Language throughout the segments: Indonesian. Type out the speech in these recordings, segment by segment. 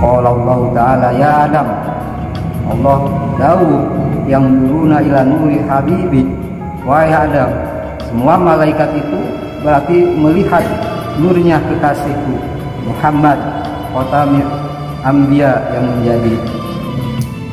Qala Allah Ta'ala ya Adam, Allah dawuh yang duruna ila nuri habibi, wahai Adam, semua malaikat itu berarti melihat nurnya kekasihku Muhammad khatamil anbiya, yang menjadi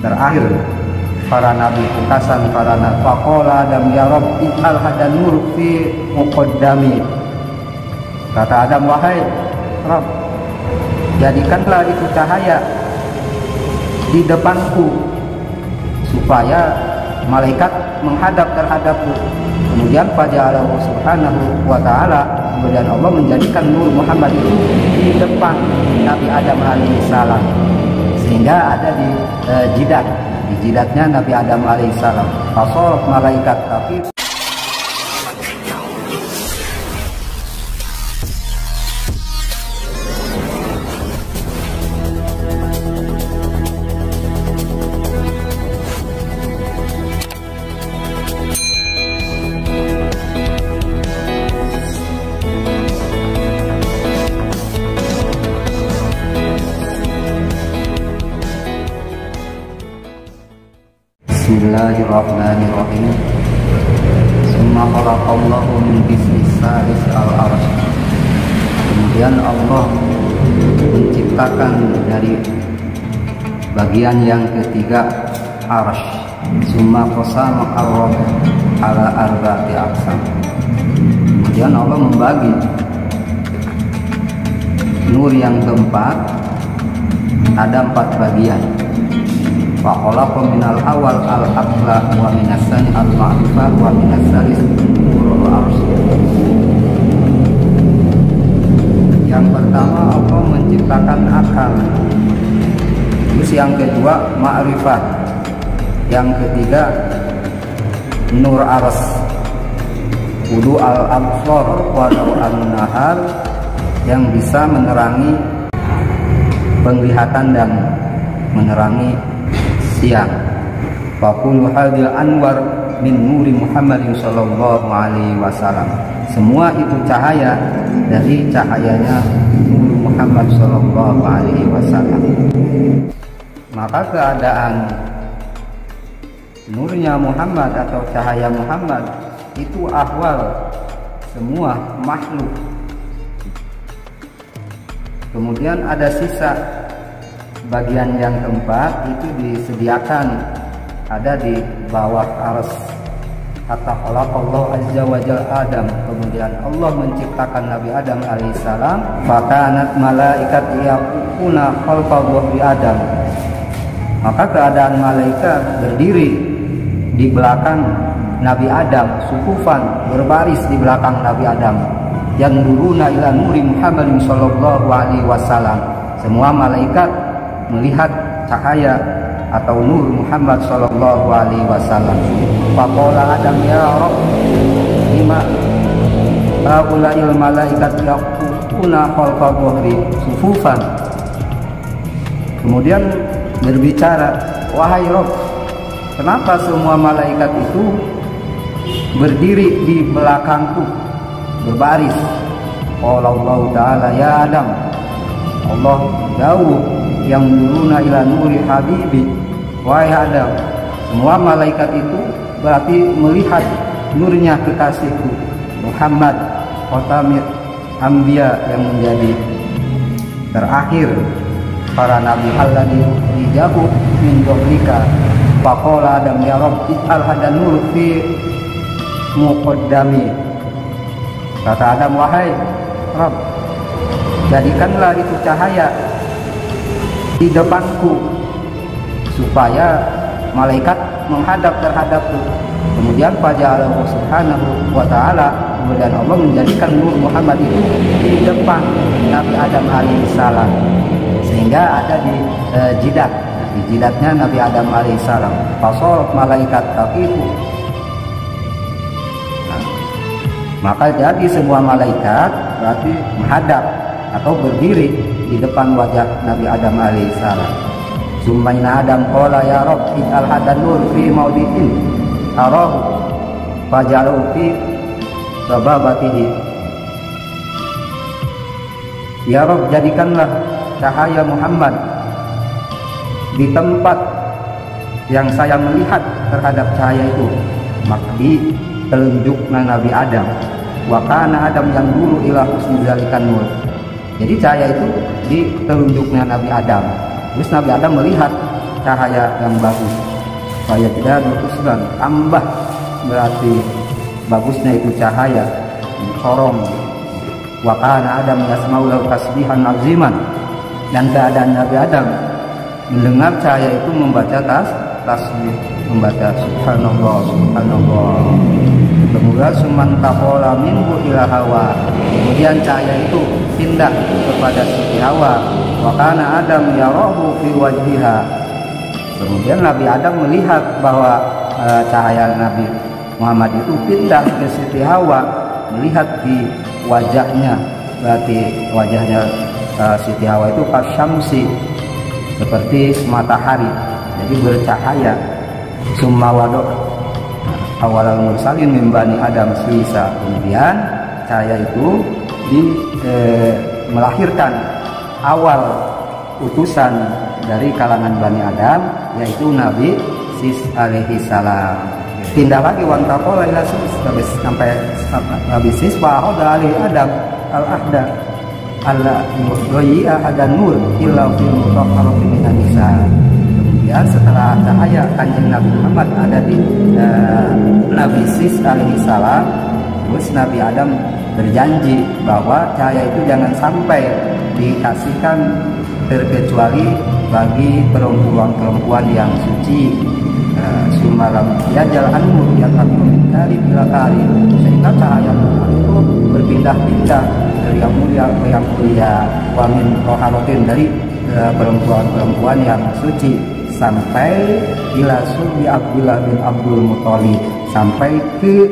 terakhir para nabi, kekasan para nabi. Faqala Adam ya Rabb ij'al hadan nur fi muqaddami. Kata Adam, wahai Rabb, jadikanlah itu cahaya di depanku supaya malaikat menghadap terhadapku. Kemudian pada Allah Subhanahu wa Ta'ala, kemudian Allah menjadikan nur Muhammad itu di depan Nabi Adam alaihissalam, sehingga ada di jidatnya Nabi Adam alaihissalam. Fasor malaikat, tapi Bismillahirrahmanirrahim. Summa khalaqallahu min jismis salis al-arsh. Kemudian Allah menciptakan dari bagian yang ketiga arsh. Summa qasama ar-rabb ala arba'ati aqsam. Kemudian Allah membagi nur yang keempat ada 4 bagian. Fa khalaqa minal awal al-aqla wa minas tsani al-ma'rifah wa minas tsalis nurul arsh. Yang pertama Allah menciptakan akal. Terus yang kedua ma'rifah. Yang ketiga nur arsh. Wudu al-absar wa an-nahar, yang bisa menerangi penglihatan dan menerangi siang. Faqulu hadil anwar min nuri Muhammadin sallallahu alaihi wasallam. Semua itu cahaya dari cahayanya Nur Muhammad sallallahu alaihi wasallam. Maka keadaan nurnya Muhammad atau cahaya Muhammad itu ahwal semua makhluk. Kemudian ada sisa bagian yang keempat itu disediakan ada di bawah arsy. Hatta khalaqallahu azza wa jalla Adam. Kemudian Allah menciptakan Nabi Adam alaihissalam. Fakanat malaikat yaquna khalqa dhahri Adam. Maka keadaan malaikat berdiri di belakang Nabi Adam, sufufan berbaris di belakang Nabi Adam. Yang duruna ila nuri Muhammadin sallallahu alaihi wasallam. Semua malaikat melihat cahaya atau nur Muhammad sallallahu alaihi wasallam. Faqala Adam ya Rabb lima haula'il malaikat yaquna khalqa dhahri sufufan. Kemudian berbicara, wahai Rabb, kenapa semua malaikat itu berdiri di belakangku, berbaris? Qala Allah Ta'ala ya Adam, Allah dawuh yang duruna ila nuri habibi, wahai Adam, semua malaikat itu berarti melihat nurnya kekasihku Muhammad khatamil anbiya, yang menjadi terakhir para nabi. Alladzi rijahu min qablika. Faqala Adam ya Rabb ij'al hadan nur fi muqaddami. Kata Adam, wahai Rabb, jadikanlah itu cahaya di depanku supaya malaikat menghadap terhadapku. Kemudian pada Allah Subhanahu wa Ta'ala, kemudian Allah menjadikan nur Muhammad itu di depan Nabi Adam alaihissalam, sehingga ada di jidatnya Nabi Adam alaihissalam. Fasor malaikat, tapi itu maka jadi semua malaikat berarti menghadap atau berdiri di depan wajah Nabi Adam alaihissalam. Summaina Adam qala ya Rabb ij'al hadan nur fi maudi'in arahu faj'alhu fi sababatihi. Ya Rabb, jadikanlah cahaya Muhammad di tempat yang saya melihat terhadap cahaya itu, maka di telunjuknya Nabi Adam. Wa kana Adam yang dulu ila husni zalikan nur. Jadi cahaya itu di telunjuknya Nabi Adam. Terus Nabi Adam melihat cahaya yang bagus. Supaya tidak berusban, tambah berarti bagusnya itu cahaya, sorong. Wa kana Adam yasma'u lahu tasbihan aziman. Dan keadaan Nabi Adam mendengar cahaya itu membaca tasbih, membaca subhanallah, subhanallah. Kemudian suman taqala minhu ila Hawa. Kemudian cahaya itu pindah kepada Siti Hawa. Wa kana Adam yarahu fi wajhiha. Kemudian Nabi Adam melihat bahwa cahaya Nabi Muhammad itu pindah ke Siti Hawa, melihat di wajahnya, berarti wajahnya Siti Hawa itu kasyamsi, seperti matahari, jadi bercahaya. Summa wadok awalal mursalin min bani Adam sisa. Kemudian cahaya itu melahirkan awal utusan dari kalangan Bani Adam, yaitu Nabi Sis alaihi salam. Pindah lagi wantaqala ila Sis sampai Nabi Sis wa'ada alaihi Adam al-ahda alla yuhyi'a hadan nur illa fil mutahharati minan nisa. Kemudian setelah cahaya Kanjeng Nabi Muhammad ada di Nabi Sis alaihi salam, terus Nabi Adam berjanji bahwa cahaya itu jangan sampai dikasihkan terkecuali bagi perempuan-perempuan yang suci. Sumalam ya jalan nur yang kami dari bila kali, sehingga cahaya itu berpindah-pindah dari yang mulia ke yang mulia, wamin rohanotin dari perempuan-perempuan yang suci, sampai ila Subi Abdullah bin Abdul Muthalib, sampai ke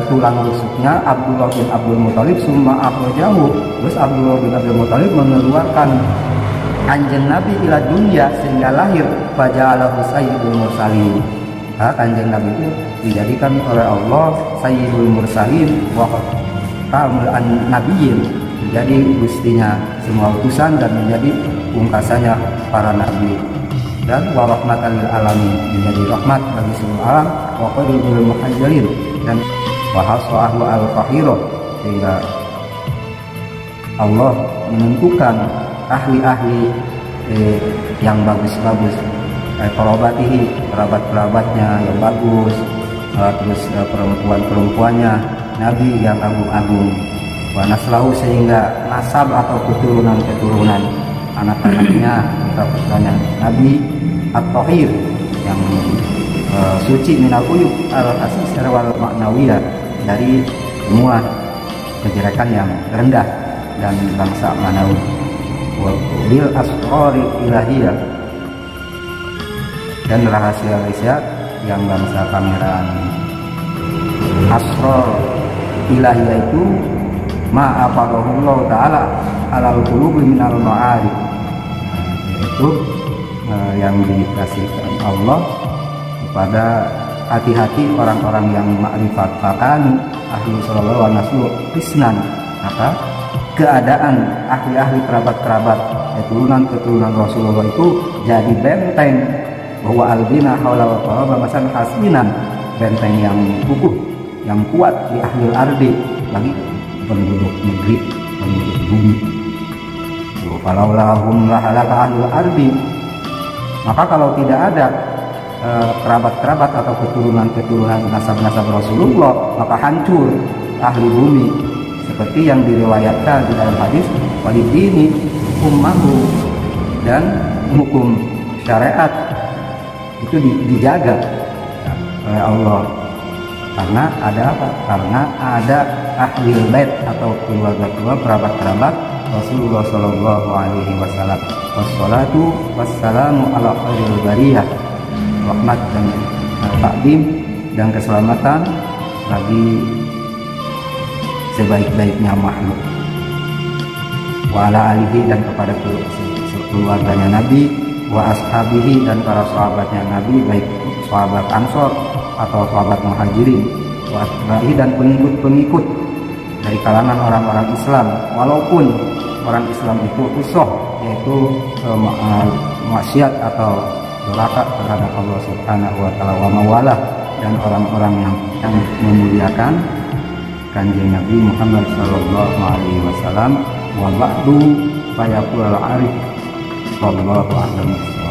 tulang rusuknya Abdullah bin Abdul Muthalib. Summa akhrajahu, terus Abdullah bin Abdul Muthalib mengeluarkan Kanjeng Nabi ila dunia sehingga lahir faja'alahu sayyidul mursalin. Kanjeng Nabi itu dijadikan oleh Allah sayyidul mursalin wa khatamul nabiyyin, menjadi gustinya semua utusan dan menjadi pungkasannya para nabi, dan wa rahmatan lil alamin, menjadi rahmat bagi seluruh alam, wa qadrul muhajjalin, dan wa hasahu al-fahira, sehingga Allah menentukan ahli-ahli yang bagus-bagus, kerabat-kerabatnya yang bagus, terus perempuan-perempuannya Nabi yang agung-agung, wa naslahu, sehingga nasab atau keturunan-keturunan anak-anaknya, putra-putranya Nabi at-tahir yang suci minal uyub al-asis wal ma'nawiyah, dari semua kejelekan yang rendah dan bangsa manawi. Bil asrori ilahiyah, dan rahasia-rahasia yang bangsa pangeran. Asror ilahiyah itu ma'afadahullah ta'ala alal qulubi minal ma'arif, itu yang dikasihkan Allah kepada hati-hati orang-orang yang ma'rifat. Fakanu ahli sallallahu alaihi wasallam isnan, maka keadaan ahli-ahli kerabat-kerabat keturunan Rasulullah itu jadi benteng, bahwa albina haulal qaraba masan hasinan, benteng yang kukuh, yang kuat di ahlil ardi, bagi penduduk negeri, penduduk bumi. Falaulahum lahalaka ahlul ardi, maka kalau tidak ada kerabat-kerabat atau keturunan-keturunan nasab-nasab Rasulullah, maka hancur ahli bumi. Seperti yang diriwayatkan di dalam hadis, walidini ummahu, dan hukum syariat itu dijaga oleh Allah. Karena ada apa? Karena ada ahli bait atau keluarga-keluarga kerabat-kerabat Rasulullah Shallallahu Alaihi Wasallam. Wassalatu wassalamu ala khairil bariyah, rahmat dan takdim dan keselamatan bagi sebaik-baiknya makhluk. Wa ala alihi, dan kepada keluarganya Nabi, wa ashabihi, dan para sahabatnya Nabi, baik sahabat Ansor atau sahabat Muhajirin, wa atba'i, dan pengikut-pengikut dari kalangan orang-orang Islam, walaupun orang Islam itu usoh, yaitu maksiat atau durhaka terhadap Allah Subhanahu wa taala wa mawalah, dan orang-orang yang memuliakan Kanjeng Nabi Muhammad sallallahu alaihi wasallam. Wa ba'du fayaqul al-arif sallallahu alaihi wasallam.